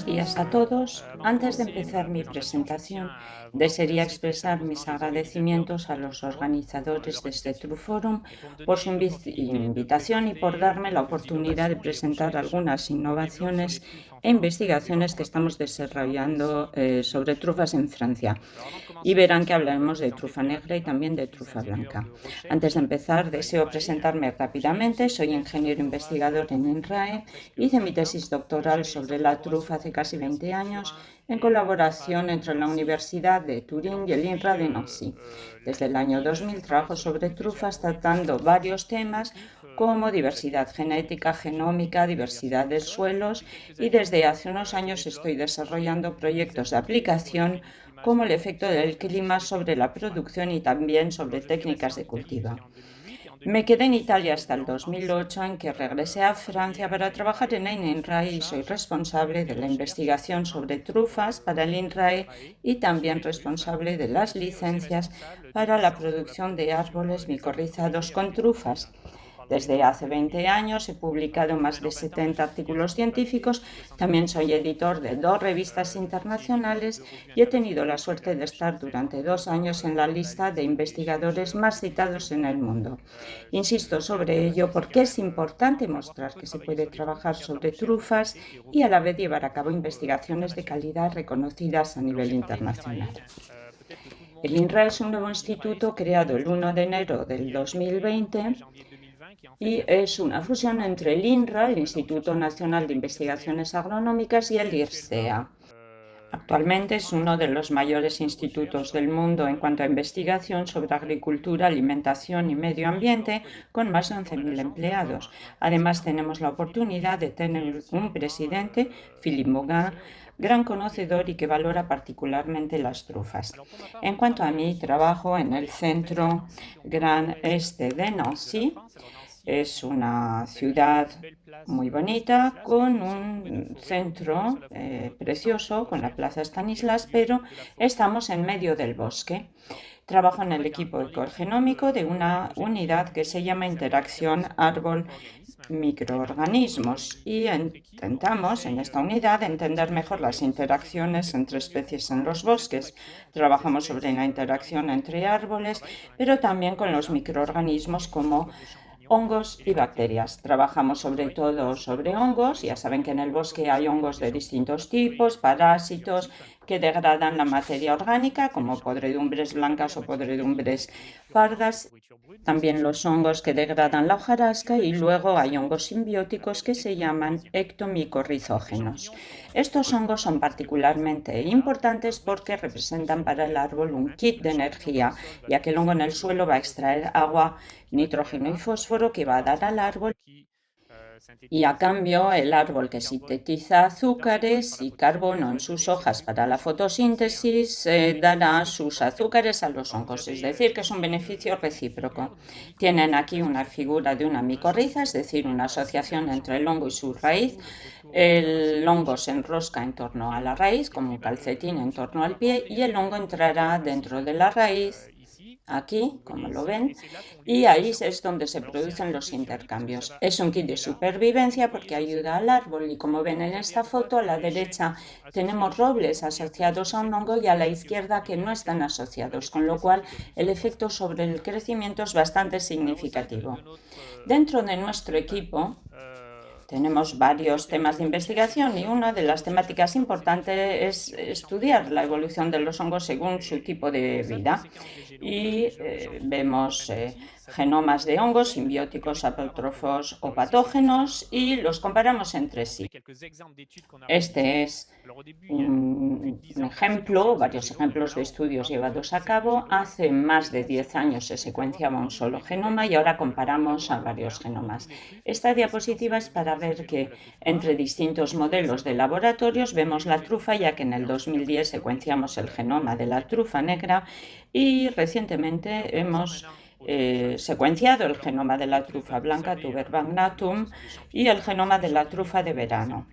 Buenos días a todos. Antes de empezar mi presentación, desearía expresar mis agradecimientos a los organizadores de este True Forum por su invitación y por darme la oportunidad de presentar algunas innovaciones e investigaciones que estamos desarrollando sobre trufas en Francia. Y verán que hablaremos de trufa negra y también de trufa blanca. Antes de empezar, deseo presentarme rápidamente. Soy ingeniero investigador en INRAE. Hice mi tesis doctoral sobre la trufa hace casi 20 años en colaboración entre la Universidad de Turín y el INRA de Nancy. Desde el año 2000 trabajo sobre trufas tratando varios temas como diversidad genética, genómica, diversidad de suelos, y desde hace unos años estoy desarrollando proyectos de aplicación como el efecto del clima sobre la producción y también sobre técnicas de cultivo. Me quedé en Italia hasta el 2008, en que regresé a Francia para trabajar en el INRAE y soy responsable de la investigación sobre trufas para el INRAE y también responsable de las licencias para la producción de árboles micorrizados con trufas. Desde hace 20 años he publicado más de 70 artículos científicos, también soy editor de 2 revistas internacionales y he tenido la suerte de estar durante 2 años en la lista de investigadores más citados en el mundo. Insisto sobre ello porque es importante mostrar que se puede trabajar sobre trufas y a la vez llevar a cabo investigaciones de calidad reconocidas a nivel internacional. El INRA es un nuevo instituto creado el 1 de enero del 2020 y es una fusión entre el INRA, el Instituto Nacional de Investigaciones Agronómicas, y el IRSEA. Actualmente es uno de los mayores institutos del mundo en cuanto a investigación sobre agricultura, alimentación y medio ambiente, con más de 11.000 empleados. Además, tenemos la oportunidad de tener un presidente, Philippe Maugin, gran conocedor y que valora particularmente las trufas. En cuanto a mi trabajo en el Centro Gran Este de Nancy, es una ciudad muy bonita, con un centro precioso, con la Plaza Stanislas, pero estamos en medio del bosque. Trabajo en el equipo ecogenómico de una unidad que se llama Interacción Árbol Microorganismos y intentamos en esta unidad entender mejor las interacciones entre especies en los bosques. Trabajamos sobre la interacción entre árboles, pero también con los microorganismos como hongos y bacterias. Trabajamos sobre todo sobre hongos. Ya saben que en el bosque hay hongos de distintos tipos, parásitos que degradan la materia orgánica, como podredumbres blancas o podredumbres pardas. También los hongos que degradan la hojarasca, y luego hay hongos simbióticos que se llaman ectomicorrizógenos. Estos hongos son particularmente importantes porque representan para el árbol un kit de energía, ya que el hongo en el suelo va a extraer agua, nitrógeno y fósforo que va a dar al árbol, y a cambio el árbol, que sintetiza azúcares y carbono en sus hojas para la fotosíntesis, dará sus azúcares a los hongos, es decir, que es un beneficio recíproco. Tienen aquí una figura de una micorriza, es decir, una asociación entre el hongo y su raíz. El hongo se enrosca en torno a la raíz como un calcetín en torno al pie, y el hongo entrará dentro de la raíz, aquí, como lo ven, y ahí es donde se producen los intercambios. Es un kit de supervivencia porque ayuda al árbol, y como ven en esta foto, a la derecha tenemos robles asociados a un hongo y a la izquierda que no están asociados, con lo cual el efecto sobre el crecimiento es bastante significativo. Dentro de nuestro equipo tenemos varios temas de investigación, y una de las temáticas importantes es estudiar la evolución de los hongos según su tipo de vida. Y vemos genomas de hongos simbióticos, autótrofos o patógenos, y los comparamos entre sí. Este es un ejemplo, varios ejemplos de estudios llevados a cabo. Hace más de 10 años se secuenciaba un solo genoma y ahora comparamos a varios genomas. Esta diapositiva es para ver que entre distintos modelos de laboratorios vemos la trufa, ya que en el 2010 secuenciamos el genoma de la trufa negra, y recientemente hemos secuenciado el genoma de la trufa blanca Tuber magnatum y el genoma de la trufa de verano.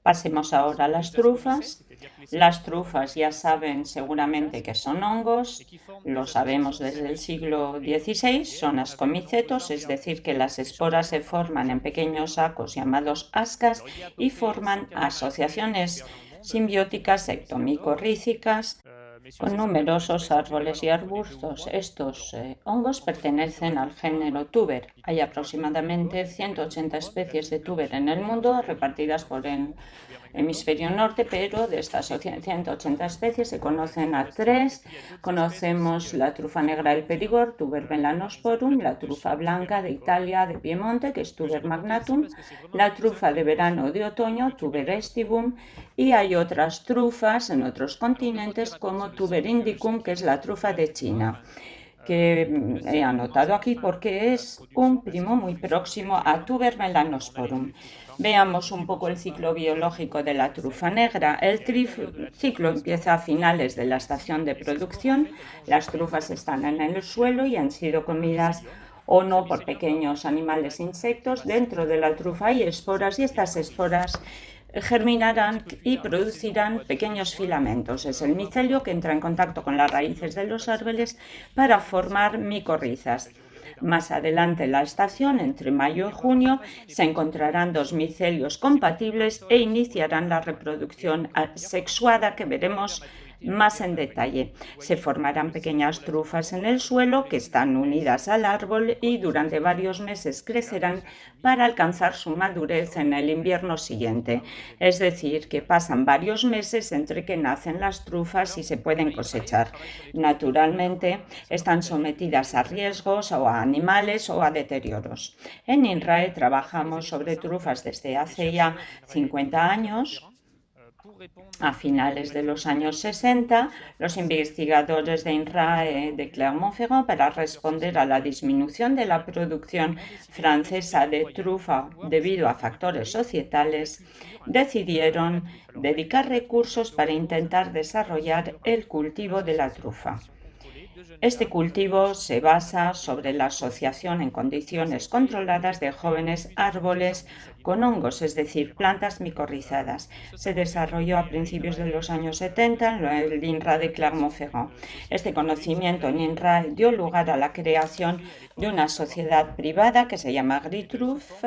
Pasemos ahora a las trufas. Las trufas ya saben seguramente que son hongos, lo sabemos desde el siglo XVI, son ascomicetos, es decir, que las esporas se forman en pequeños sacos llamados ascas y forman asociaciones simbióticas ectomicorrícicas con numerosos árboles y arbustos. Estos hongos pertenecen al género Tuber. Hay aproximadamente 180 especies de Tuber en el mundo, repartidas por el hemisferio norte, pero de estas 180 especies se conocen a 3. Conocemos la trufa negra del Perigord, Tuber melanosporum, la trufa blanca de Italia, de Piemonte, que es Tuber magnatum, la trufa de verano de otoño, Tuber estivum, y hay otras trufas en otros continentes como Tuber indicum, que es la trufa de China, que he anotado aquí porque es un primo muy próximo a Tuber melanosporum. Veamos un poco el ciclo biológico de la trufa negra. El ciclo empieza a finales de la estación de producción. Las trufas están en el suelo y han sido comidas o no por pequeños animales e insectos. Dentro de la trufa hay esporas y estas esporas germinarán y producirán pequeños filamentos. Es el micelio que entra en contacto con las raíces de los árboles para formar micorrizas. Más adelante en la estación, entre mayo y junio, se encontrarán dos micelios compatibles e iniciarán la reproducción asexuada que veremos más en detalle. Se formarán pequeñas trufas en el suelo que están unidas al árbol y durante varios meses crecerán para alcanzar su madurez en el invierno siguiente. Es decir, que pasan varios meses entre que nacen las trufas y se pueden cosechar. Naturalmente, están sometidas a riesgos o a animales o a deterioros. En INRAE trabajamos sobre trufas desde hace ya 50 años. A finales de los años 60, los investigadores de INRAE de Clermont-Ferrand, para responder a la disminución de la producción francesa de trufa debido a factores societales, decidieron dedicar recursos para intentar desarrollar el cultivo de la trufa. Este cultivo se basa sobre la asociación en condiciones controladas de jóvenes árboles con hongos, es decir, plantas micorrizadas. Se desarrolló a principios de los años 70 en el INRA de Clermont-Ferrand. Este conocimiento en INRA dio lugar a la creación de una sociedad privada que se llama Agritruf,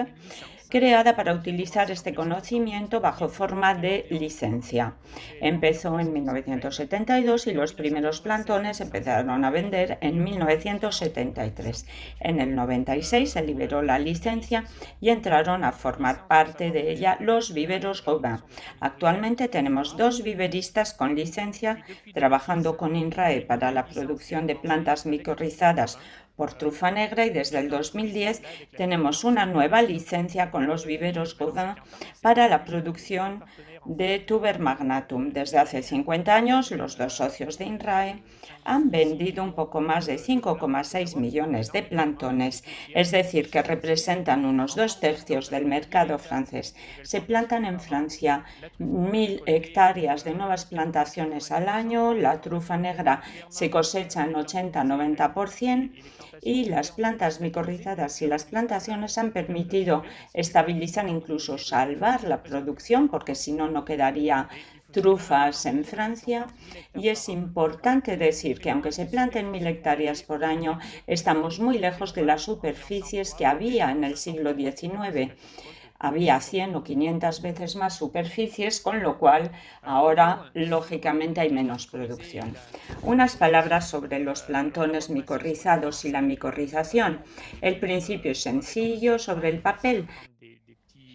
creada para utilizar este conocimiento bajo forma de licencia. Empezó en 1972 y los primeros plantones empezaron a vender en 1973. En el 96 se liberó la licencia y entraron a formar parte de ella los viveros Gauvin. Actualmente tenemos 2 viveristas con licencia trabajando con INRAE para la producción de plantas micorrizadas por trufa negra y desde el 2010 tenemos una nueva licencia con los viveros Gauvin para la producción de Tuber magnatum. Desde hace 50 años los 2 socios de INRAE han vendido un poco más de 5,6 millones de plantones, es decir, que representan unos 2/3 del mercado francés. Se plantan en Francia 1.000 hectáreas de nuevas plantaciones al año, la trufa negra se cosecha en 80-90%, y las plantas micorrizadas y las plantaciones han permitido estabilizar, incluso salvar la producción, porque si no, no quedaría trufas en Francia. Y es importante decir que aunque se planten 1.000 hectáreas por año, estamos muy lejos de las superficies que había en el siglo XIX. Había 100 o 500 veces más superficies, con lo cual ahora lógicamente hay menos producción. Unas palabras sobre los plantones micorrizados y la micorrización. El principio es sencillo. Sobre el papel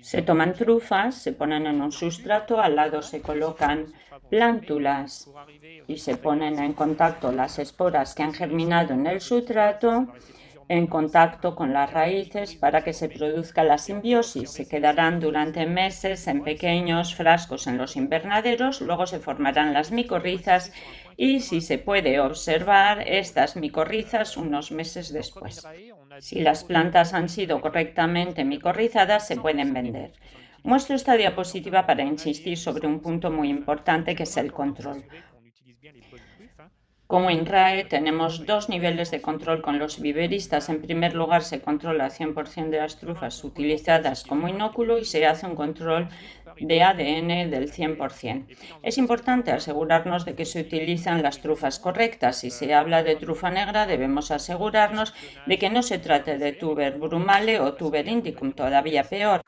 se toman trufas, se ponen en un sustrato, al lado se colocan plántulas y se ponen en contacto las esporas que han germinado en el sustrato en contacto con las raíces para que se produzca la simbiosis. Se quedarán durante meses en pequeños frascos en los invernaderos, luego se formarán las micorrizas y, si se puede observar, estas micorrizas unos meses después. Si las plantas han sido correctamente micorrizadas, se pueden vender. Muestro esta diapositiva para insistir sobre un punto muy importante, que es el control. Como INRAE tenemos dos niveles de control con los viveristas. En primer lugar, se controla 100% de las trufas utilizadas como inóculo y se hace un control de ADN del 100%. Es importante asegurarnos de que se utilizan las trufas correctas. Si se habla de trufa negra, debemos asegurarnos de que no se trate de tuber brumale o tuber indicum, todavía peor.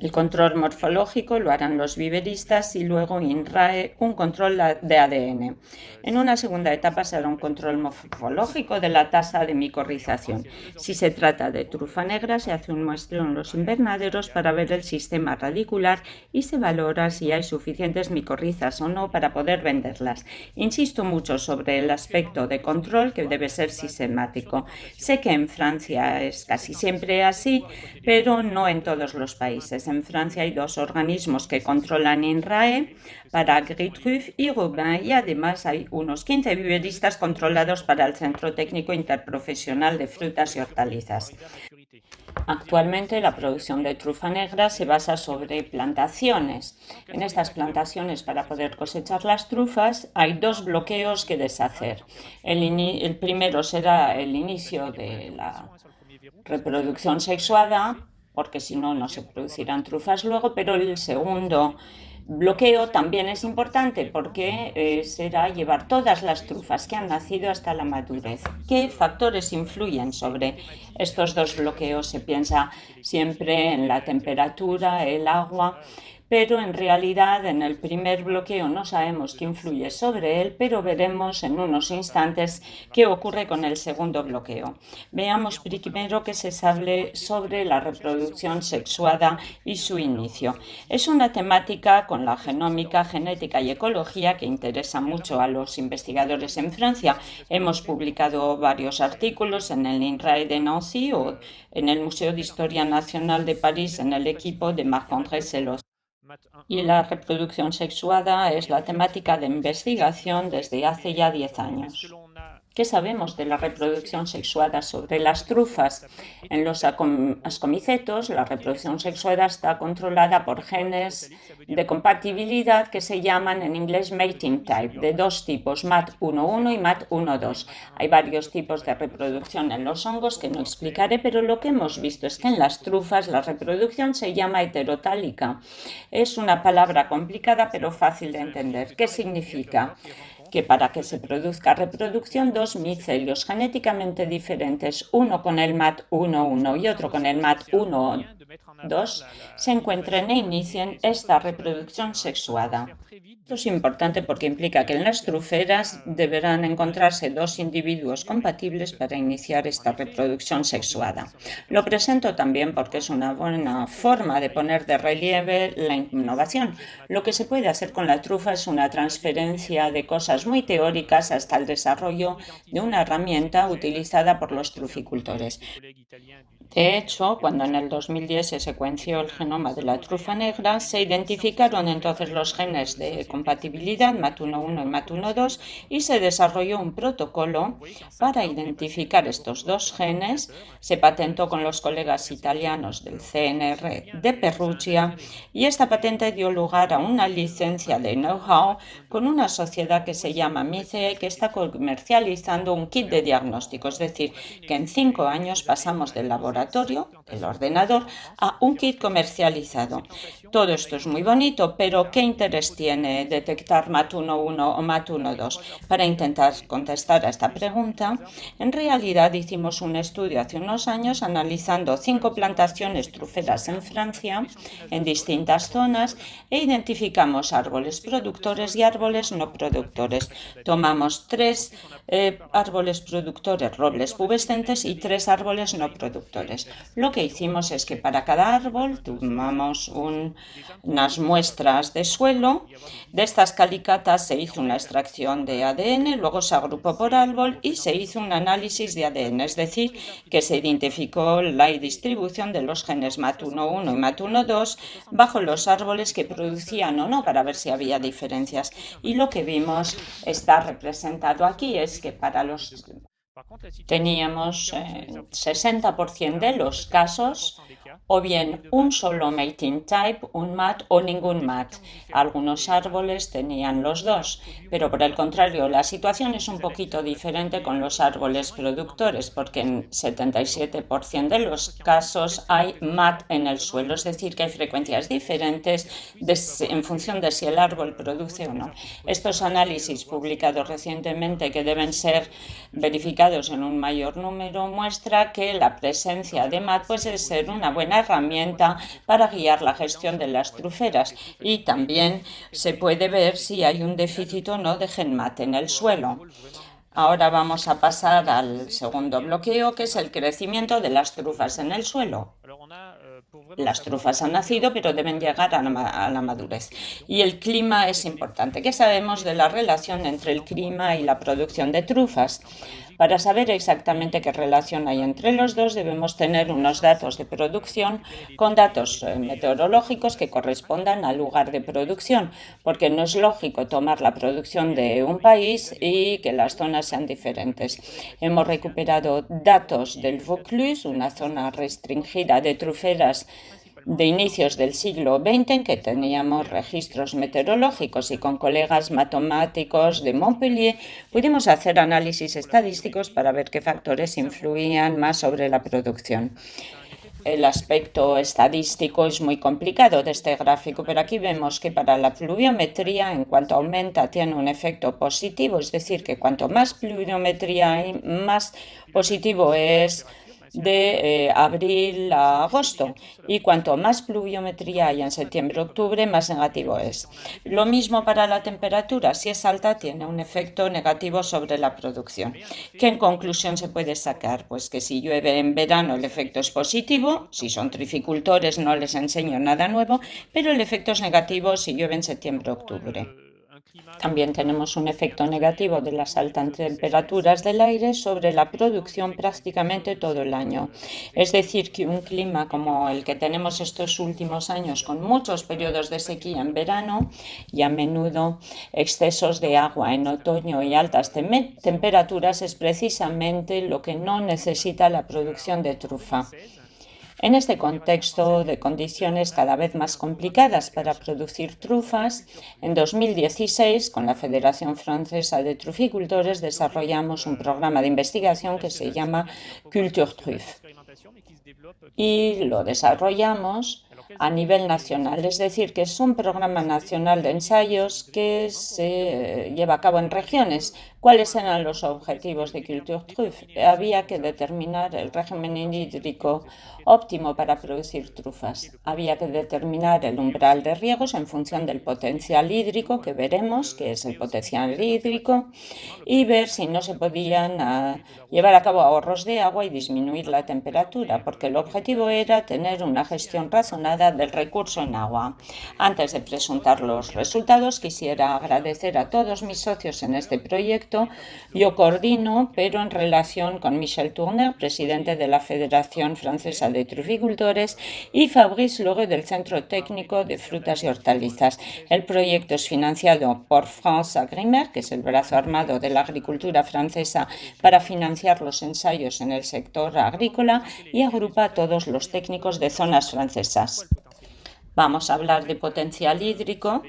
El control morfológico lo harán los viveristas y luego INRAE un control de ADN. En una segunda etapa se hará un control morfológico de la tasa de micorrización. Si se trata de trufa negra, se hace un muestreo en los invernaderos para ver el sistema radicular y se valora si hay suficientes micorrizas o no para poder venderlas. Insisto mucho sobre el aspecto de control que debe ser sistemático. Sé que en Francia es casi siempre así, pero no en todos los países. En Francia hay dos organismos que controlan INRAE para Gris-Truffe y Robin, y además hay unos 15 viveristas controlados para el Centro Técnico Interprofesional de Frutas y Hortalizas. Actualmente la producción de trufa negra se basa sobre plantaciones. En estas plantaciones, para poder cosechar las trufas, hay dos bloqueos que deshacer. El primero será el inicio de la reproducción sexuada, porque si no, no se producirán trufas luego, pero el segundo bloqueo también es importante porque será llevar todas las trufas que han nacido hasta la madurez. ¿Qué factores influyen sobre estos dos bloqueos? Se piensa siempre en la temperatura, el agua, pero en realidad en el primer bloqueo no sabemos qué influye sobre él, pero veremos en unos instantes qué ocurre con el segundo bloqueo. Veamos primero qué se sabe sobre la reproducción sexuada y su inicio. Es una temática con la genómica, genética y ecología que interesa mucho a los investigadores en Francia. Hemos publicado varios artículos en el INRAE de Nancy o en el Museo de Historia Nacional de París en el equipo de Marc-André Sellos. Y la reproducción sexuada es la temática de investigación desde hace ya 10 años. ¿Qué sabemos de la reproducción sexuada sobre las trufas? En los ascomicetos, la reproducción sexuada está controlada por genes de compatibilidad que se llaman en inglés mating type, de dos tipos, MAT1.1 y MAT1.2. Hay varios tipos de reproducción en los hongos que no explicaré, pero lo que hemos visto es que en las trufas la reproducción se llama heterotálica. Es una palabra complicada pero fácil de entender. ¿Qué significa? Que para que se produzca reproducción, dos micelios genéticamente diferentes, uno con el MAT1.1 y otro con el MAT1.2, se encuentren e inicien esta reproducción sexuada. Esto es importante porque implica que en las truferas deberán encontrarse dos individuos compatibles para iniciar esta reproducción sexuada. Lo presento también porque es una buena forma de poner de relieve la innovación. Lo que se puede hacer con la trufa es una transferencia de cosas muy teóricas hasta el desarrollo de una herramienta utilizada por los truficultores. De hecho, cuando en el 2010 se secuenció el genoma de la trufa negra, se identificaron entonces los genes de compatibilidad MAT1.1 y MAT1.2 y se desarrolló un protocolo para identificar estos dos genes. Se patentó con los colegas italianos del CNR de Perugia y esta patente dio lugar a una licencia de know-how con una sociedad que se llama MICE, que está comercializando un kit de diagnóstico, es decir, que en 5 años pasamos del laboratorio, el ordenador, a un kit comercializado. Todo esto es muy bonito, pero ¿qué interés tiene detectar MAT1.1 o MAT1.2? Para intentar contestar a esta pregunta, en realidad hicimos un estudio hace unos años analizando 5 plantaciones truferas en Francia, en distintas zonas, e identificamos árboles productores y árboles no productores. Tomamos 3 árboles productores, robles pubescentes, y 3 árboles no productores. Lo que hicimos es que para cada árbol tomamos unas muestras de suelo. De estas calicatas se hizo una extracción de ADN, luego se agrupó por árbol y se hizo un análisis de ADN, es decir, que se identificó la distribución de los genes MAT1.1 y MAT1.2 bajo los árboles que producían o no, para ver si había diferencias. Y lo que vimos está representado aquí, es que para los Teníamos 60% de los casos o bien un solo mating type, un mat o ningún mat. Algunos árboles tenían los dos, pero por el contrario, la situación es un poquito diferente con los árboles productores, porque en 77% de los casos hay mat en el suelo, es decir, que hay frecuencias diferentes en función de si el árbol produce o no. Estos análisis publicados recientemente, que deben ser verificados en un mayor número, muestra que la presencia de mat puede ser una buena herramienta para guiar la gestión de las truferas, y también se puede ver si hay un déficit o no de GenMat en el suelo. Ahora vamos a pasar al segundo bloqueo, que es el crecimiento de las trufas en el suelo. Las trufas han nacido, pero deben llegar a la madurez. Y el clima es importante. ¿Qué sabemos de la relación entre el clima y la producción de trufas? Para saber exactamente qué relación hay entre los dos, debemos tener unos datos de producción con datos meteorológicos que correspondan al lugar de producción, porque no es lógico tomar la producción de un país y que las zonas sean diferentes. Hemos recuperado datos del Vaucluse, una zona restringida de truferas de inicios del siglo XX, en que teníamos registros meteorológicos, y con colegas matemáticos de Montpellier pudimos hacer análisis estadísticos para ver qué factores influían más sobre la producción. El aspecto estadístico es muy complicado de este gráfico, pero aquí vemos que para la pluviometría, en cuanto aumenta, tiene un efecto positivo, es decir, que cuanto más pluviometría hay, más positivo es de abril a agosto, y cuanto más pluviometría hay en septiembre-octubre, más negativo es. Lo mismo para la temperatura, si es alta tiene un efecto negativo sobre la producción. ¿Qué en conclusión se puede sacar? Pues que si llueve en verano el efecto es positivo, si son trificultores no les enseño nada nuevo, pero el efecto es negativo si llueve en septiembre-octubre. También tenemos un efecto negativo de las altas temperaturas del aire sobre la producción prácticamente todo el año. Es decir, que un clima como el que tenemos estos últimos años, con muchos periodos de sequía en verano y a menudo excesos de agua en otoño y altas temperaturas, es precisamente lo que no necesita la producción de trufa. En este contexto de condiciones cada vez más complicadas para producir trufas, en 2016, con la Federación Francesa de Truficultores, desarrollamos un programa de investigación que se llama Culture Truffe. Y lo desarrollamos a nivel nacional, es decir, que es un programa nacional de ensayos que se lleva a cabo en regiones. ¿Cuáles eran los objetivos de Culture Truffe? Había que determinar el régimen hídrico óptimo para producir trufas. Había que determinar el umbral de riegos en función del potencial hídrico, que veremos que es el potencial hídrico, y ver si no se podían llevar a cabo ahorros de agua y disminuir la temperatura, porque el objetivo era tener una gestión razonada del recurso en agua. Antes de presentar los resultados, quisiera agradecer a todos mis socios en este proyecto. Yo coordino, pero en relación con Michel Tourner, presidente de la Federación Francesa de Truficultores, y Fabrice Loreux del Centro Técnico de Frutas y Hortalizas. El proyecto es financiado por France Agrimer, que es el brazo armado de la agricultura francesa para financiar los ensayos en el sector agrícola, y agrupa a todos los técnicos de zonas francesas. Vamos a hablar de potencial hídrico.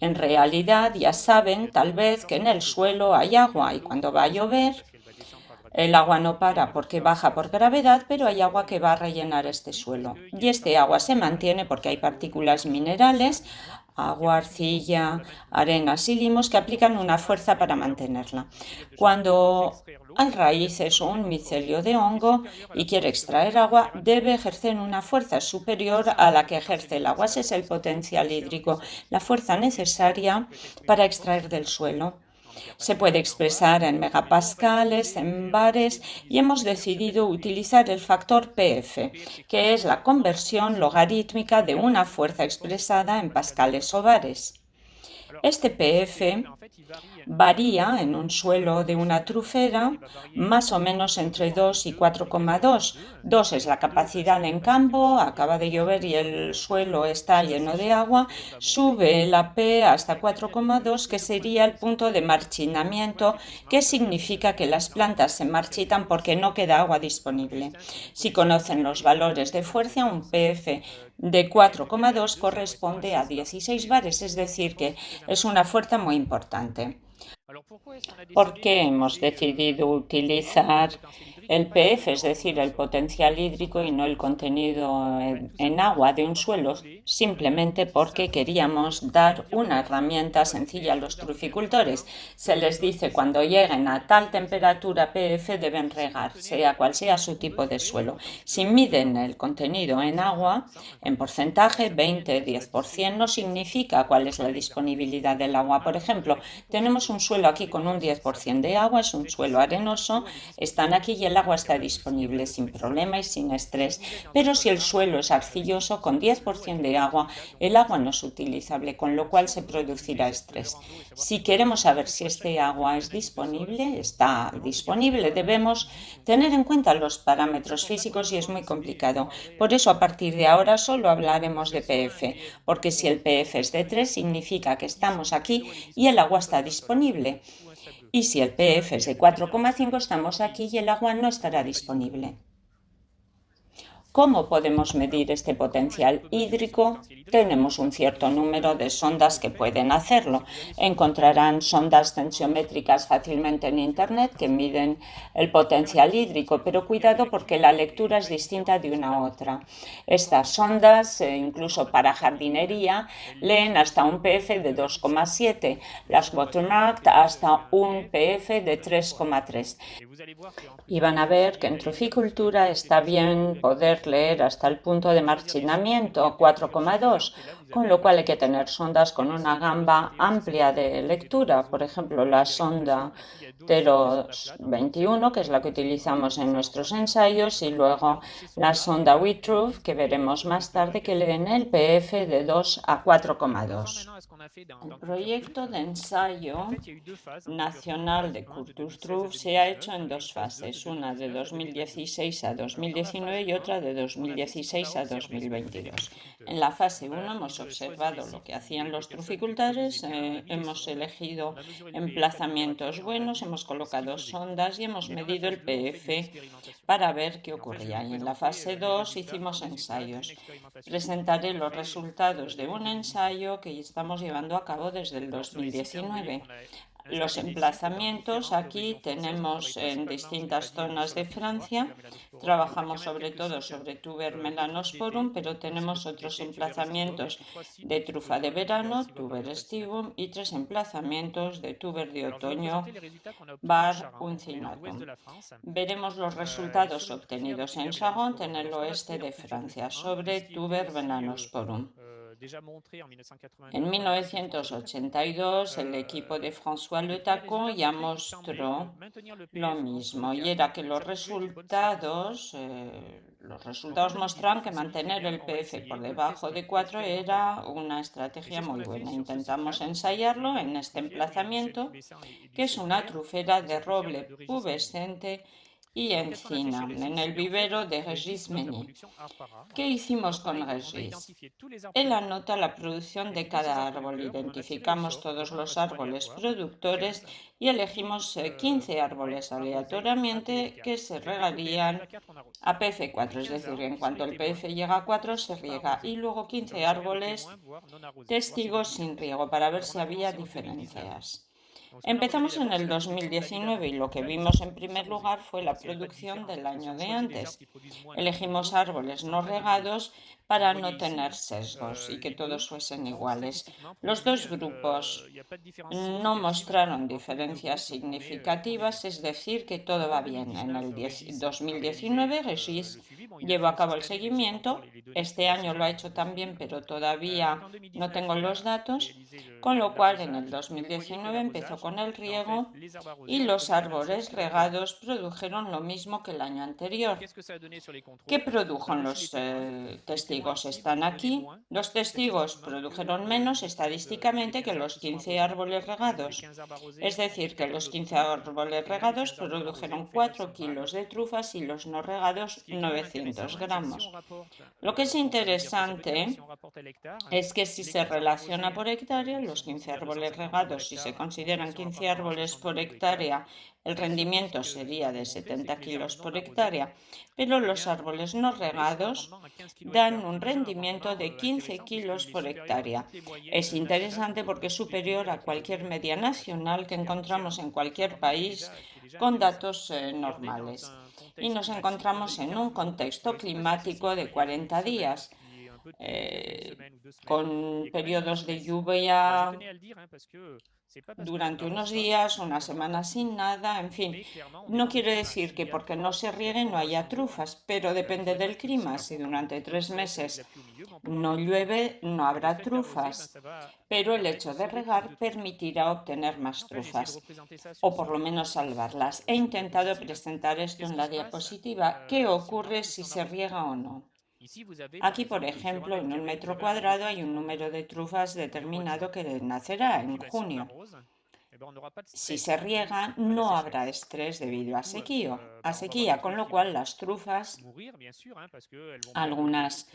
En realidad, ya saben tal vez que en el suelo hay agua, y cuando va a llover el agua no para porque baja por gravedad, pero hay agua que va a rellenar este suelo. Y este agua se mantiene porque hay partículas minerales, agua, arcilla, arenas y limos, que aplican una fuerza para mantenerla. Cuando hay raíces o un micelio de hongo y quiere extraer agua, debe ejercer una fuerza superior a la que ejerce el agua. Ese es el potencial hídrico, la fuerza necesaria para extraer del suelo. Se puede expresar en megapascales, en bares, y hemos decidido utilizar el factor PF, que es la conversión logarítmica de una fuerza expresada en pascales o bares. Este pF varía en un suelo de una trufera más o menos entre 2 y 4,2. 2 es la capacidad en campo, acaba de llover y el suelo está lleno de agua, sube la P hasta 4,2, que sería el punto de marchitamiento, que significa que las plantas se marchitan porque no queda agua disponible. Si conocen los valores de fuerza, un pF de 4,2 corresponde a 16 bares, es decir, que es una fuerza muy importante. ¿Por qué hemos decidido utilizar el pF, es decir, el potencial hídrico, y no el contenido en agua de un suelo? Simplemente porque queríamos dar una herramienta sencilla a los truficultores. Se les dice cuando lleguen a tal temperatura pF deben regar, sea cual sea su tipo de suelo. Si miden el contenido en agua, en porcentaje, 20-10%, no significa cuál es la disponibilidad del agua. Por ejemplo, tenemos un suelo aquí con un 10% de agua, es un suelo arenoso, están aquí y el agua está disponible sin problema y sin estrés. Pero si el suelo es arcilloso con 10% de agua, el agua no es utilizable, con lo cual se producirá estrés. Si queremos saber si este agua es disponible, está disponible, debemos tener en cuenta los parámetros físicos y es muy complicado. Por eso a partir de ahora solo hablaremos de pF, porque si el pF es de 3 significa que estamos aquí y el agua está disponible. Y si el pF es de 4,5 estamos aquí y el agua no estará disponible. ¿Cómo podemos medir este potencial hídrico? Tenemos un cierto número de sondas que pueden hacerlo. Encontrarán sondas tensiométricas fácilmente en Internet que miden el potencial hídrico, pero cuidado porque la lectura es distinta de una a otra. Estas sondas, incluso para jardinería, leen hasta un pF de 2,7, las Watermark hasta un pF de 3,3. Y van a ver que en truficultura está bien poder leer hasta el punto de marchitamiento 4,2, con lo cual hay que tener sondas con una gama amplia de lectura. Por ejemplo, la sonda 021, que es la que utilizamos en nuestros ensayos, y luego la sonda Wytruff, que veremos más tarde, que leen el pF de 2 a 4,2. El proyecto de ensayo nacional de Kurtulstruff se ha hecho en dos fases, una de 2016 a 2019 y otra de 2016 a 2022. En la fase 1 hemos observado lo que hacían los truficultores, hemos elegido emplazamientos buenos, hemos colocado sondas y hemos medido el pF para ver qué ocurría. Y en la fase 2 hicimos ensayos. Presentaré los resultados de un ensayo que estamos llevando a cabo desde el 2019. Los emplazamientos aquí tenemos en distintas zonas de Francia. Trabajamos sobre todo sobre Tuber melanosporum, pero tenemos otros emplazamientos de trufa de verano, Tuber estivum, y 3 emplazamientos de Tuber de otoño, Bar uncinatum. Veremos los resultados obtenidos en Charente, en el oeste de Francia, sobre Tuber melanosporum. En 1982 el equipo de François Le Tacon ya mostró lo mismo, y era que los resultados mostraban que mantener el pF por debajo de 4 era una estrategia muy buena. Intentamos ensayarlo en este emplazamiento, que es una trufera de roble pubescente y encina, en el vivero de Régis Meny. ¿Qué hicimos con Régis? Él anota la producción de cada árbol, identificamos todos los árboles productores y elegimos 15 árboles aleatoriamente que se regarían a pF4, es decir, en cuanto el pF llega a 4 se riega, y luego 15 árboles testigos sin riego para ver si había diferencias. Empezamos en el 2019 y lo que vimos en primer lugar fue la producción del año de antes. Elegimos árboles no regados para no tener sesgos y que todos fuesen iguales. Los dos grupos no mostraron diferencias significativas, es decir, que todo va bien. En el 2019 Régis llevó a cabo el seguimiento. Este año lo ha hecho también, pero todavía no tengo los datos, con lo cual en el 2019 empezó con el riego y los árboles regados produjeron lo mismo que el año anterior. ¿Qué produjeron los testigos? Están aquí. Los testigos produjeron menos estadísticamente que los 15 árboles regados. Es decir, que los 15 árboles regados produjeron 4 kilos de trufas y los no regados 900 gramos. Lo que es interesante es que si se relaciona por hectárea, los 15 árboles regados, si se consideran 15 árboles por hectárea, el rendimiento sería de 70 kilos por hectárea, pero los árboles no regados dan un rendimiento de 15 kilos por hectárea. Es interesante porque es superior a cualquier media nacional que encontramos en cualquier país con datos normales. Y nos encontramos en un contexto climático de 40 días. Con periodos de lluvia durante unos días, una semana sin nada, en fin. No quiere decir que porque no se riegue no haya trufas, pero depende del clima. Si durante 3 meses no llueve, no habrá trufas, pero el hecho de regar permitirá obtener más trufas, o por lo menos salvarlas. He intentado presentar esto en la diapositiva. ¿Qué ocurre si se riega o no? Aquí, por ejemplo, en un metro cuadrado hay un número de trufas determinado que nacerá en junio. Si se riega, no habrá estrés debido a sequía, con lo cual las trufas, algunas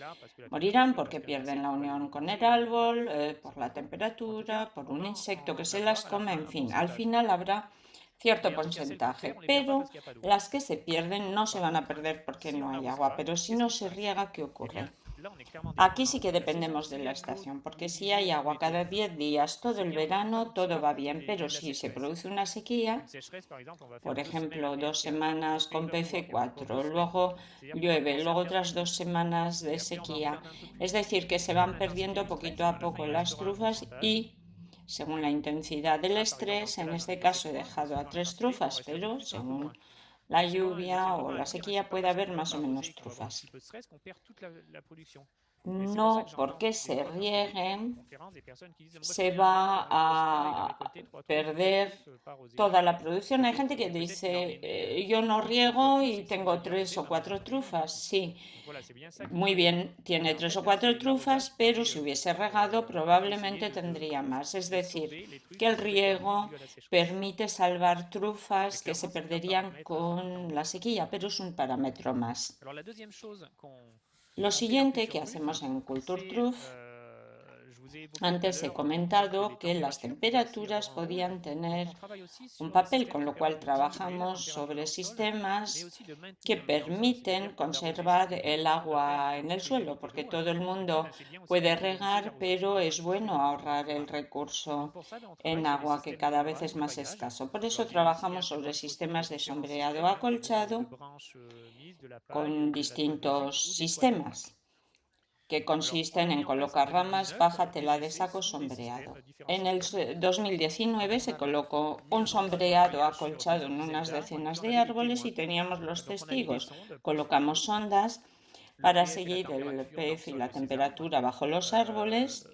morirán porque pierden la unión con el árbol, por la temperatura, por un insecto que se las come, en fin, al final habrá cierto porcentaje, pero las que se pierden no se van a perder porque no hay agua, pero si no se riega, ¿qué ocurre? Aquí sí que dependemos de la estación, porque si hay agua cada 10 días todo el verano, todo va bien, pero si se produce una sequía, por ejemplo, 2 semanas con PC4, luego llueve, luego otras 2 semanas de sequía, es decir, que se van perdiendo poquito a poco las trufas y, según la intensidad del estrés, en este caso he dejado a 3 trufas, pero según la lluvia o la sequía puede haber más o menos trufas. No porque se rieguen se va a perder toda la producción. Hay gente que dice, yo no riego y tengo 3 o 4 trufas. Sí, muy bien, tiene 3 o 4 trufas, pero si hubiese regado probablemente tendría más. Es decir, que el riego permite salvar trufas que se perderían con la sequía, pero es un parámetro más. Lo siguiente que hacemos en CultureTruf, antes he comentado que las temperaturas podían tener un papel, con lo cual trabajamos sobre sistemas que permiten conservar el agua en el suelo, porque todo el mundo puede regar, pero es bueno ahorrar el recurso en agua, que cada vez es más escaso. Por eso trabajamos sobre sistemas de sombreado acolchado con distintos sistemas que consisten en colocar ramas, baja, tela de saco, sombreado. En el 2019 se colocó un sombreado acolchado en unas decenas de árboles y teníamos los testigos. Colocamos sondas para seguir el pH y la temperatura bajo los árboles,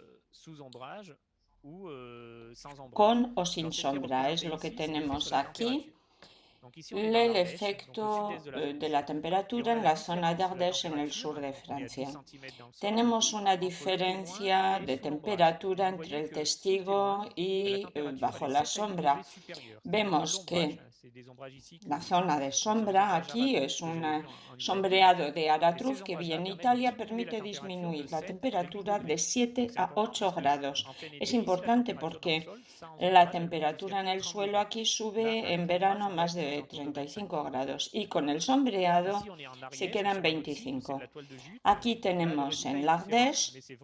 con o sin sombra. Es lo que tenemos aquí. El efecto de la temperatura en la zona d'Ardèche en el sur de Francia. Tenemos una diferencia de temperatura entre el testigo y bajo la sombra. Vemos que la zona de sombra aquí es un sombreado de Aratruf que vi en Italia, permite disminuir la temperatura de 7 a 8 grados. Es importante porque la temperatura en el suelo aquí sube en verano a más de 35 grados y con el sombreado se queda en 25. Aquí tenemos en l'Ardèche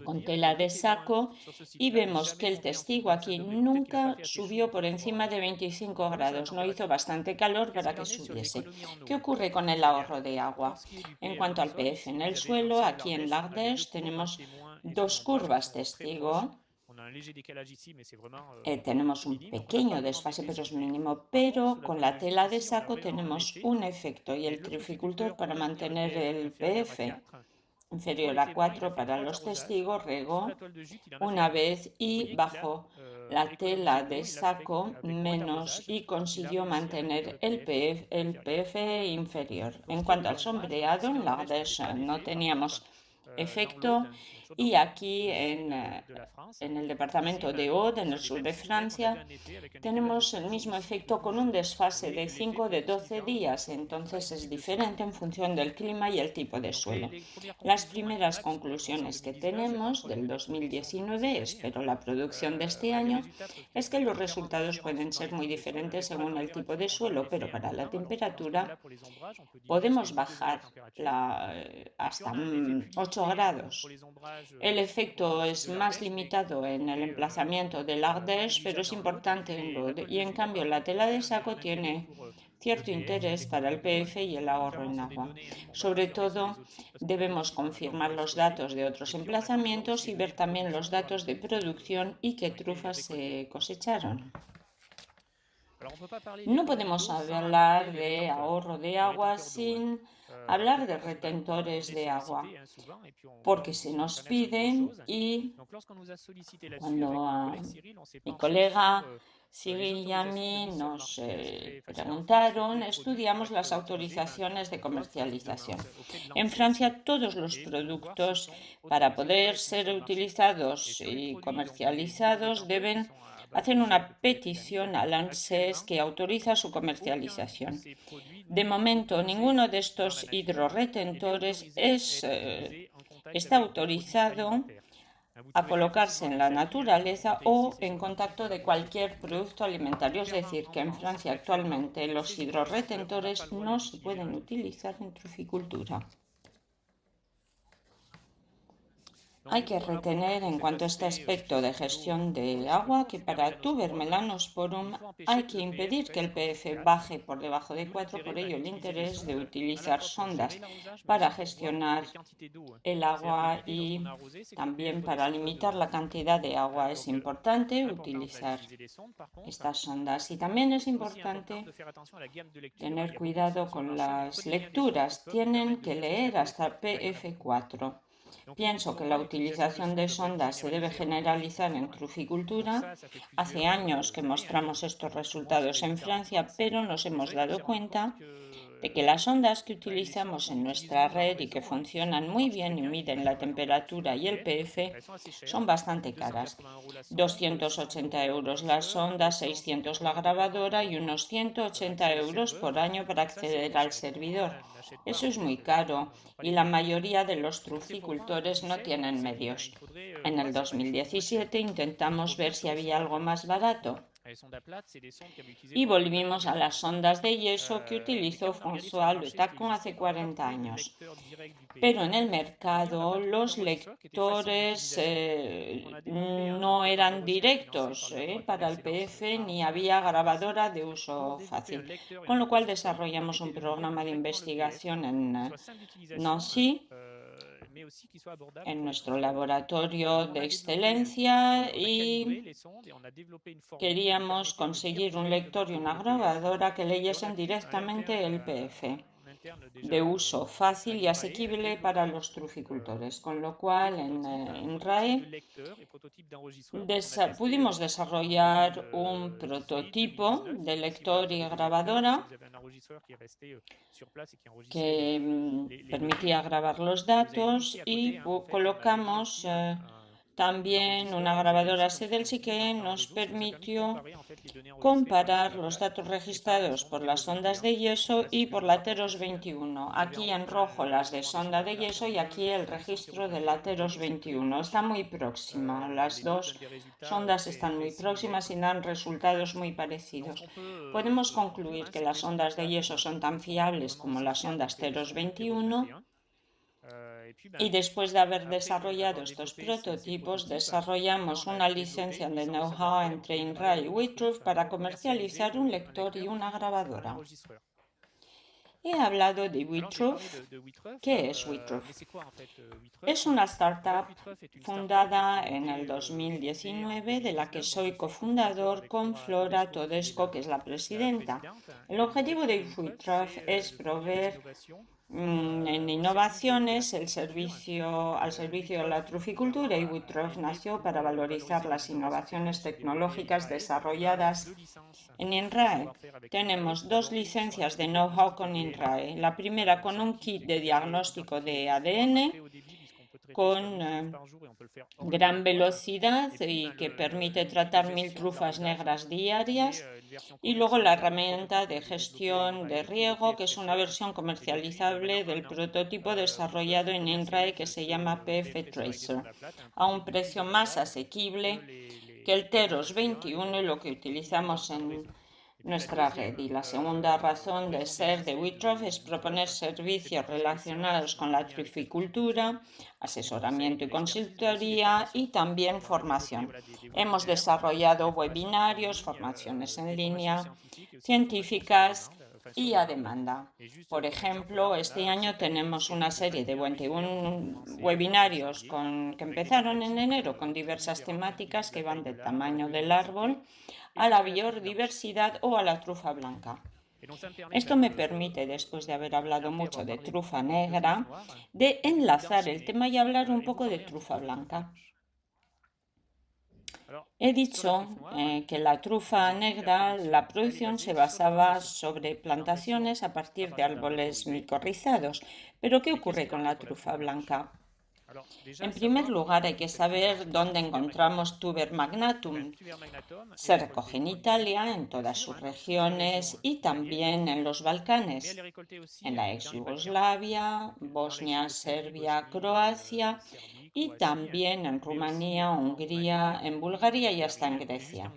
con tela de saco y vemos que el testigo aquí nunca subió por encima de 25 grados, no hizo bastante calor para que subiese. ¿Qué ocurre con el ahorro de agua? En cuanto al pH en el suelo, aquí en l'Ardèche tenemos dos curvas testigo. Tenemos un pequeño desfase, pero es mínimo, pero con la tela de saco tenemos un efecto y el trificultor para mantener el pH inferior a 4 para los testigos, regó una vez y bajo la tela de saco menos y consiguió mantener el PF inferior. En cuanto al sombreado, en la Ardèche no teníamos efecto y aquí en el departamento de Aude, en el sur de Francia, tenemos el mismo efecto con un desfase de 5 o de 12 días, entonces es diferente en función del clima y el tipo de suelo. Las primeras conclusiones que tenemos del 2019, espero la producción de este año, es que los resultados pueden ser muy diferentes según el tipo de suelo, pero para la temperatura podemos bajar hasta 8 grados. El efecto es más limitado en el emplazamiento del Ardèche, pero es importante en l'Aude, y en cambio la tela de saco tiene cierto interés para el PF y el ahorro en agua. Sobre todo, debemos confirmar los datos de otros emplazamientos y ver también los datos de producción y qué trufas se cosecharon. No podemos hablar de ahorro de agua sin hablar de retentores de agua, porque se nos piden y cuando mi colega Cyril y a mí nos preguntaron, estudiamos las autorizaciones de comercialización. En Francia, todos los productos para poder ser utilizados y comercializados deben hacer una petición al ANSES que autoriza su comercialización. De momento, ninguno de estos hidrorretentores está autorizado a colocarse en la naturaleza o en contacto de cualquier producto alimentario. Es decir, que en Francia actualmente los hidrorretentores no se pueden utilizar en truficultura. Hay que retener en cuanto a este aspecto de gestión de agua que para Tuber melanosporum hay que impedir que el PF baje por debajo de 4, por ello el interés de utilizar sondas para gestionar el agua y también para limitar la cantidad de agua es importante utilizar estas sondas y también es importante tener cuidado con las lecturas, tienen que leer hasta PF4. Pienso que la utilización de sondas se debe generalizar en truficultura. Hace años que mostramos estos resultados en Francia, pero nos hemos dado cuenta de que las sondas que utilizamos en nuestra red y que funcionan muy bien y miden la temperatura y el PF son bastante caras. 280 € la sonda, 600 la grabadora y unos 180 € por año para acceder al servidor. Eso es muy caro y la mayoría de los truficultores no tienen medios. En el 2017 intentamos ver si había algo más barato y volvimos a las sondas de yeso que utilizó François Le Tacon hace 40 años. Pero en el mercado los lectores no eran directos para el PF ni había grabadora de uso fácil, con lo cual desarrollamos un programa de investigación en Nancy, en nuestro laboratorio de excelencia, y queríamos conseguir un lector y una grabadora que leyesen directamente el PF de uso fácil y asequible para los truficultores, con lo cual en RAE pudimos desarrollar un prototipo de lector y grabadora que permitía grabar los datos y colocamos también una grabadora Sedelsi que nos permitió comparar los datos registrados por las sondas de yeso y por la Teros 21. Aquí en rojo las de sonda de yeso y aquí el registro de la Teros 21. Está muy próxima, las dos sondas están muy próximas y dan resultados muy parecidos. Podemos concluir que las sondas de yeso son tan fiables como las sondas Teros 21. Y después de haber desarrollado estos prototipos, desarrollamos una licencia de know-how entre INRAE y Wycliffe para comercializar un lector y una grabadora. he hablado de Wheatrough. ¿Qué es Wheatrough? Es una startup fundada en el 2019 de la que soy cofundador con Flora Todesco, que es la presidenta. El objetivo de Wheatrough es proveer en innovaciones al servicio de la truficultura, y Wheatrough nació para valorizar las innovaciones tecnológicas desarrolladas en INRAE. Tenemos 2 licencias de know-how con INRAE. La primera con un kit de diagnóstico de ADN con gran velocidad y que permite tratar 1000 trufas negras diarias, y luego la herramienta de gestión de riego, que es una versión comercializable del prototipo desarrollado en INRAE que se llama PF Tracer, a un precio más asequible que el Teros 21 y lo que utilizamos en nuestra red. Y la segunda razón de ser de Wheatrough es proponer servicios relacionados con la truficultura, asesoramiento y consultoría, y también formación. Hemos desarrollado webinarios, formaciones en línea, científicas y a demanda. Por ejemplo, este año tenemos una serie de 21 webinarios que empezaron en enero con diversas temáticas que van del tamaño del árbol a la biodiversidad o a la trufa blanca. Esto me permite, después de haber hablado mucho de trufa negra, de enlazar el tema y hablar un poco de trufa blanca. He dicho que la trufa negra, la producción se basaba sobre plantaciones a partir de árboles micorrizados. Pero ¿qué ocurre con la trufa blanca? En primer lugar, hay que saber dónde encontramos Tuber magnatum. Se recoge en Italia, en todas sus regiones, y también en los Balcanes, en la ex Yugoslavia, Bosnia, Serbia, Croacia, y también en Rumanía, Hungría, en Bulgaria y hasta en Grecia.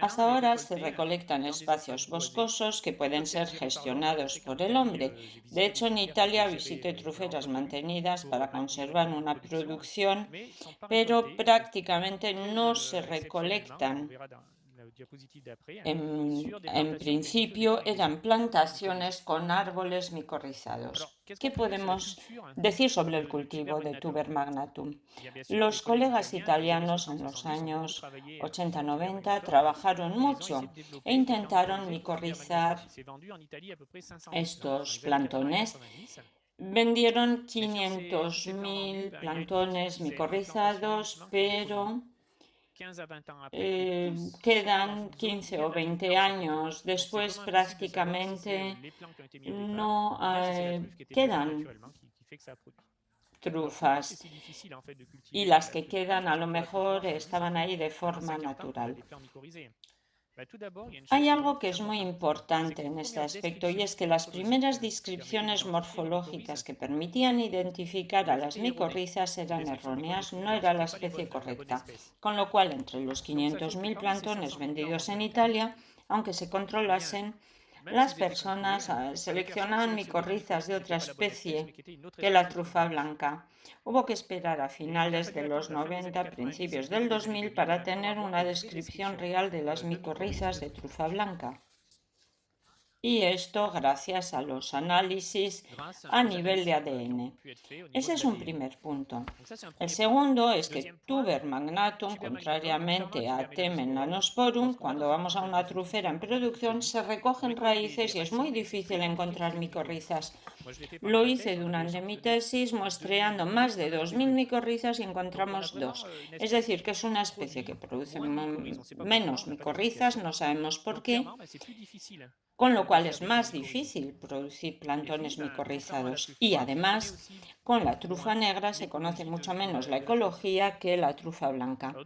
Hasta ahora se recolectan espacios boscosos que pueden ser gestionados por el hombre. De hecho, en Italia visité truferas mantenidas para conservar una producción, pero prácticamente no se recolectan. En principio eran plantaciones con árboles micorrizados. ¿Qué podemos decir sobre el cultivo de Tuber magnatum? Los colegas italianos en los años 80-90 trabajaron mucho e intentaron micorrizar estos plantones. Vendieron 500.000 plantones micorrizados, pero quedan 15 o 20 años después, prácticamente no quedan trufas, y las que quedan a lo mejor estaban ahí de forma natural. Hay algo que es muy importante en este aspecto, y es que las primeras descripciones morfológicas que permitían identificar a las micorrizas eran erróneas, no era la especie correcta, con lo cual entre los 500.000 plantones vendidos en Italia, aunque se controlasen, las personas seleccionaban micorrizas de otra especie que la trufa blanca. Hubo que esperar a finales de los 90, principios del 2000, para tener una descripción real de las micorrizas de trufa blanca. Y esto gracias a los análisis a nivel de ADN. Ese es un primer punto. El segundo es que Tuber magnatum, contrariamente a Temen nanosporum, cuando vamos a una trufera en producción se recogen raíces y es muy difícil encontrar micorrizas. Lo hice durante mi tesis muestreando más de 2000 micorrizas y encontramos 2. Es decir, que es una especie que produce menos micorrizas, no sabemos por qué, con lo cual es más difícil producir plantones micorrizados. Y además, con la trufa negra se conoce mucho menos la ecología que la trufa blanca.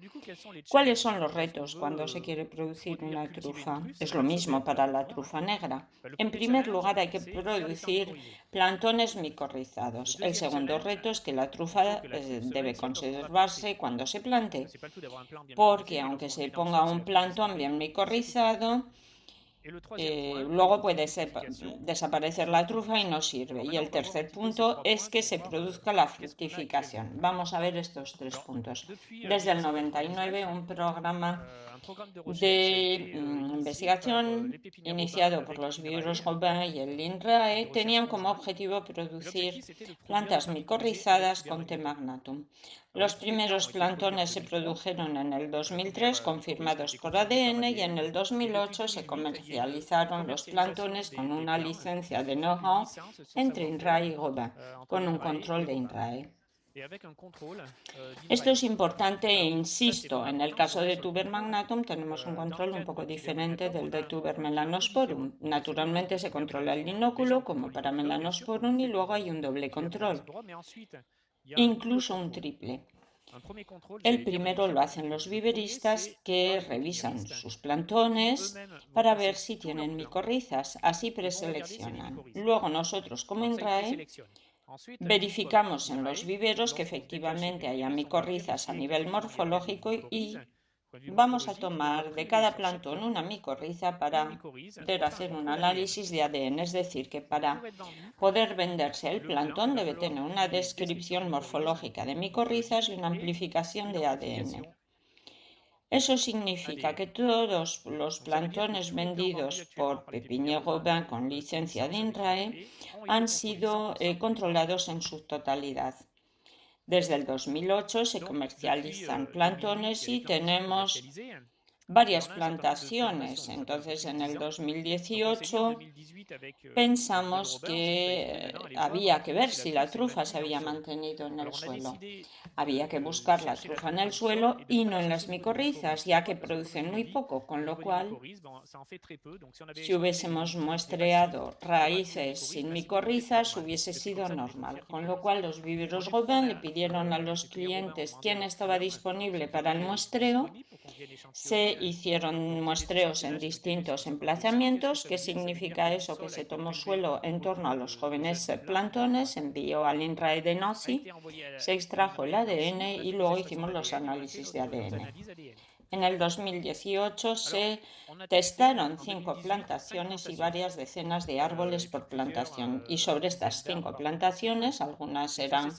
¿Cuáles son los retos cuando se quiere producir una trufa? Es lo mismo para la trufa negra. En primer lugar, hay que producir plantones micorrizados. El segundo reto es que la trufa debe conservarse cuando se plante, porque aunque se ponga un plantón bien micorrizado, luego puede desaparecer la trufa y no sirve. Y el tercer punto es que se produzca la fructificación. Vamos a ver estos tres puntos. Desde el 99, un programa de investigación iniciado por los viveros Robin y el INRAE tenían como objetivo producir plantas micorrizadas con T. magnatum. Los primeros plantones se produjeron en el 2003 confirmados por ADN y en el 2008 se comercializaron los plantones con una licencia de know-how entre INRAE y Robin, con un control de INRAE. Esto es importante e insisto, en el caso de Tuber magnatum tenemos un control un poco diferente del de Tuber melanosporum. Naturalmente se controla el inóculo como para melanosporum y luego hay un doble control, incluso un triple. El primero lo hacen los viveristas que revisan sus plantones para ver si tienen micorrizas, así preseleccionan. Luego nosotros como INRAE verificamos en los viveros que efectivamente haya micorrizas a nivel morfológico y vamos a tomar de cada plantón una micorriza para poder hacer un análisis de ADN, es decir, que para poder venderse el plantón debe tener una descripción morfológica de micorrizas y una amplificación de ADN. Eso significa que todos los plantones vendidos por Pépinière Robin con licencia de INRAE han sido controlados en su totalidad. Desde el 2008 se comercializan plantones y tenemos varias plantaciones. Entonces, en el 2018 pensamos que había que ver si la trufa se había mantenido en el suelo. Había que buscar la trufa en el suelo y no en las micorrizas, ya que producen muy poco, con lo cual, si hubiésemos muestreado raíces sin micorrizas, hubiese sido normal. Con lo cual, los viveros Robin le pidieron a los clientes quién estaba disponible para el muestreo. Se hicieron muestreos en distintos emplazamientos. ¿Qué significa eso? Que se tomó suelo en torno a los jóvenes plantones, se envió al INRAE de Nancy, se extrajo el ADN y luego hicimos los análisis de ADN. En el 2018 se testaron 5 plantaciones y varias decenas de árboles por plantación. Y sobre estas 5 plantaciones, algunas eran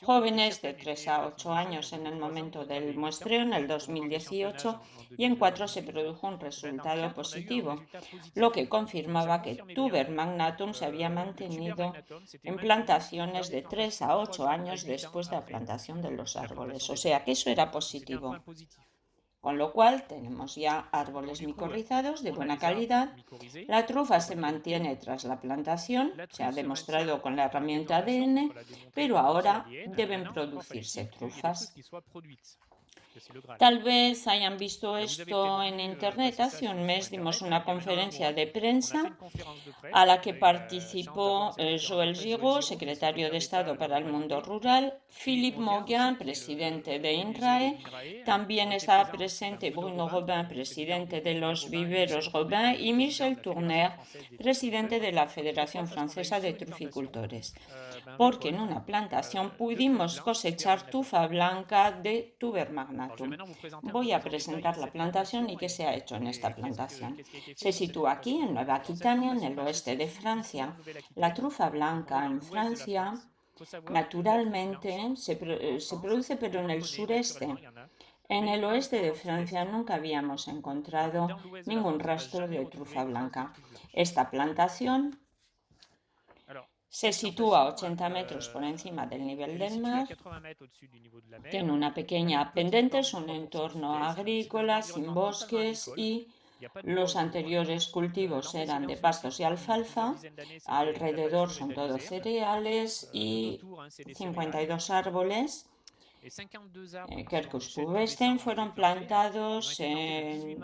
jóvenes de 3 a 8 años en el momento del muestreo, en el 2018, y en 4 se produjo un resultado positivo, lo que confirmaba que Tuber magnatum se había mantenido en plantaciones de 3 a 8 años después de la plantación de los árboles. O sea que eso era positivo. Con lo cual tenemos ya árboles micorrizados de buena calidad. La trufa se mantiene tras la plantación, se ha demostrado con la herramienta ADN, pero ahora deben producirse trufas. Tal vez hayan visto esto en internet. Hace un mes dimos una conferencia de prensa a la que participó Joël Giraud, secretario de Estado para el Mundo Rural, Philippe Mauguin, presidente de INRAE, también estaba presente Bruno Robin, presidente de los viveros Robin, y Michel Tourner, presidente de la Federación Francesa de Truficultores, porque en una plantación pudimos cosechar tufa blanca de Tuber magnatum. Voy a presentar la plantación y qué se ha hecho en esta plantación. Se sitúa aquí, en Nueva Aquitania, en el oeste de Francia. La trufa blanca en Francia naturalmente se produce, pero en el sureste. En el oeste de Francia nunca habíamos encontrado ningún rastro de trufa blanca. Esta plantación se sitúa a 80 metros por encima del nivel del mar, tiene una pequeña pendiente, es un entorno agrícola, sin bosques, y los anteriores cultivos eran de pastos y alfalfa, alrededor son todos cereales y 52 árboles Quercus pubescens fueron plantados en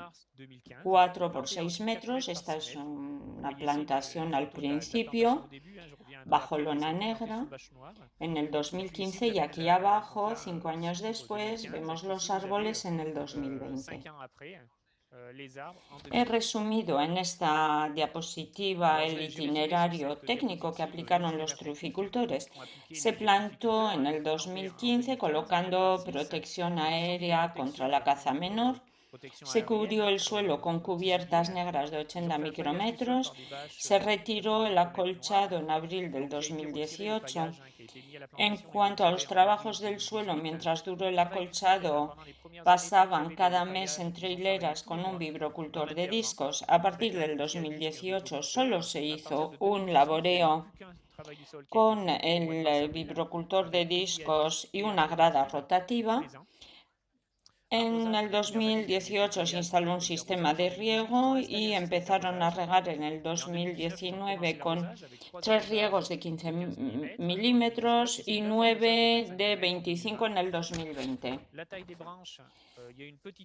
4 por 6 metros. Esta es una plantación al principio, bajo lona negra, en el 2015, y aquí abajo, 5 años después, vemos los árboles en el 2020. He resumido en esta diapositiva el itinerario técnico que aplicaron los truficultores. Se plantó en el 2015 colocando protección aérea contra la caza menor. Se cubrió el suelo con cubiertas negras de 80 micrómetros, se retiró el acolchado en abril del 2018. En cuanto a los trabajos del suelo, mientras duró el acolchado, pasaban cada mes entre hileras con un vibrocultor de discos. A partir del 2018 solo se hizo un laboreo con el vibrocultor de discos y una grada rotativa. En el 2018 se instaló un sistema de riego y empezaron a regar en el 2019 con 3 riegos de 15 milímetros y 9 de 25 en el 2020.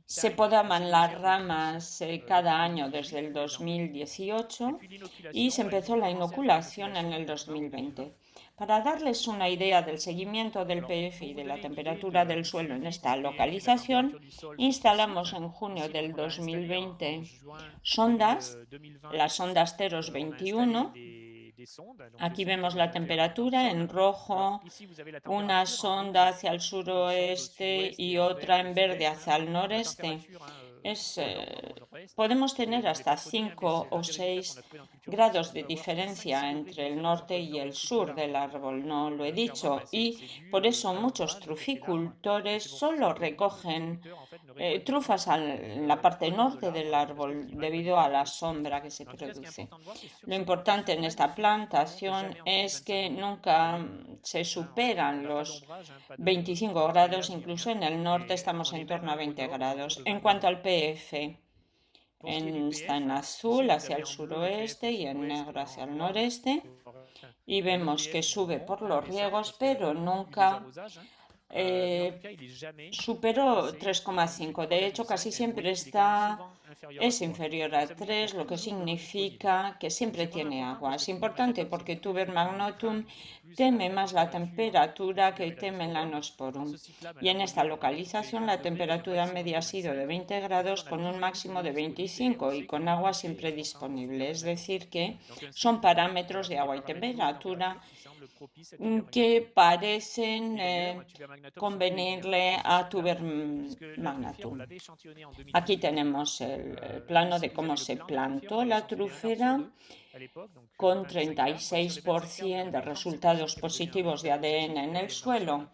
Se podaban las ramas cada año desde el 2018 y se empezó la inoculación en el 2020. Para darles una idea del seguimiento del PF y de la temperatura del suelo en esta localización, instalamos en junio del 2020 sondas, las sondas Teros 21. Aquí vemos la temperatura en rojo, una sonda hacia el suroeste y otra en verde hacia el noreste. Podemos tener hasta 5 o 6 grados de diferencia entre el norte y el sur del árbol, no lo he dicho, y por eso muchos truficultores solo recogen trufas en la parte norte del árbol debido a la sombra que se produce. Lo importante en esta plantación es que nunca se superan los 25 grados, incluso en el norte estamos en torno a 20 grados. En cuanto al PF, está en azul hacia el suroeste y en negro hacia el noreste, y vemos que sube por los riegos, pero nunca superó 3,5. De hecho, casi siempre es inferior a 3, lo que significa que siempre tiene agua. Es importante porque Tuber magnotum teme más la temperatura que teme el Anosporum. Y en esta localización la temperatura media ha sido de 20 grados con un máximo de 25 y con agua siempre disponible. Es decir que son parámetros de agua y temperatura que parecen convenirle a Tuber magnatum. Aquí tenemos el plano de cómo se plantó la trufera con 36% de resultados positivos de ADN en el suelo.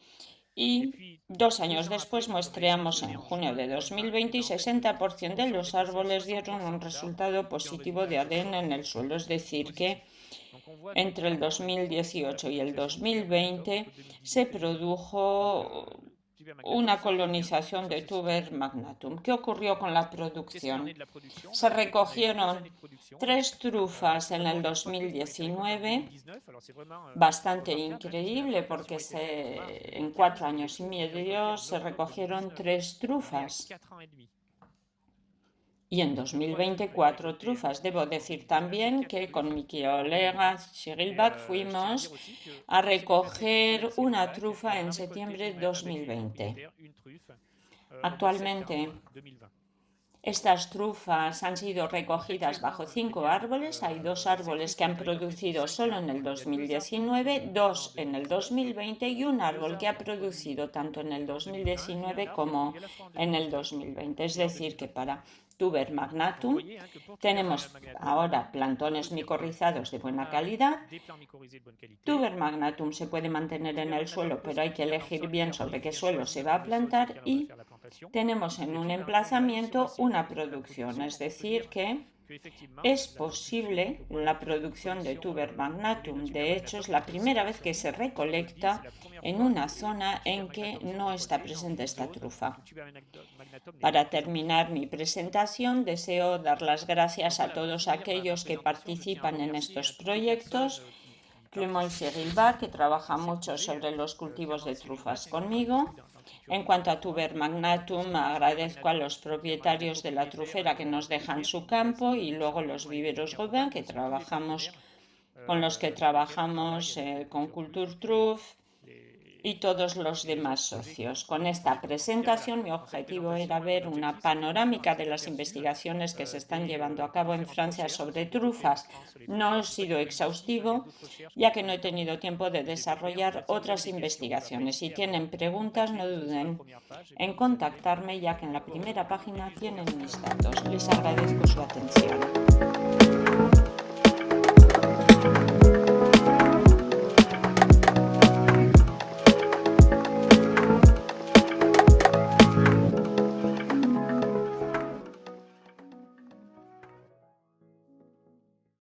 Y 2 años después muestreamos en junio de 2020 y 60% de los árboles dieron un resultado positivo de ADN en el suelo, es decir que entre el 2018 y el 2020 se produjo una colonización de Tuber magnatum. ¿Qué ocurrió con la producción? Se recogieron 3 trufas en el 2019, bastante increíble porque en 4 años y medio se recogieron 3 trufas. Y en 2020 4 trufas. Debo decir también que con mi colega Shirilbach fuimos a recoger una trufa en septiembre de 2020. Actualmente estas trufas han sido recogidas bajo 5 árboles. Hay 2 árboles que han producido solo en el 2019, 2 en el 2020 y un árbol que ha producido tanto en el 2019 como en el 2020. Es decir, que para Tuber magnatum tenemos ahora plantones micorrizados de buena calidad. Tuber magnatum se puede mantener en el suelo, pero hay que elegir bien sobre qué suelo se va a plantar, y tenemos en un emplazamiento una producción, es decir que es posible la producción de Tuber magnatum. De hecho, es la primera vez que se recolecta en una zona en que no está presente esta trufa. Para terminar mi presentación, deseo dar las gracias a todos aquellos que participan en estos proyectos. Clément Shirilbach, que trabaja mucho sobre los cultivos de trufas conmigo. En cuanto a Tuber magnatum, agradezco a los propietarios de la trufera que nos dejan su campo y luego los viveros Gaudin con los que trabajamos con Culture Truf, y todos los demás socios. Con esta presentación mi objetivo era ver una panorámica de las investigaciones que se están llevando a cabo en Francia sobre trufas. No he sido exhaustivo, ya que no he tenido tiempo de desarrollar otras investigaciones. Si tienen preguntas, no duden en contactarme, ya que en la primera página tienen mis datos. Les agradezco su atención.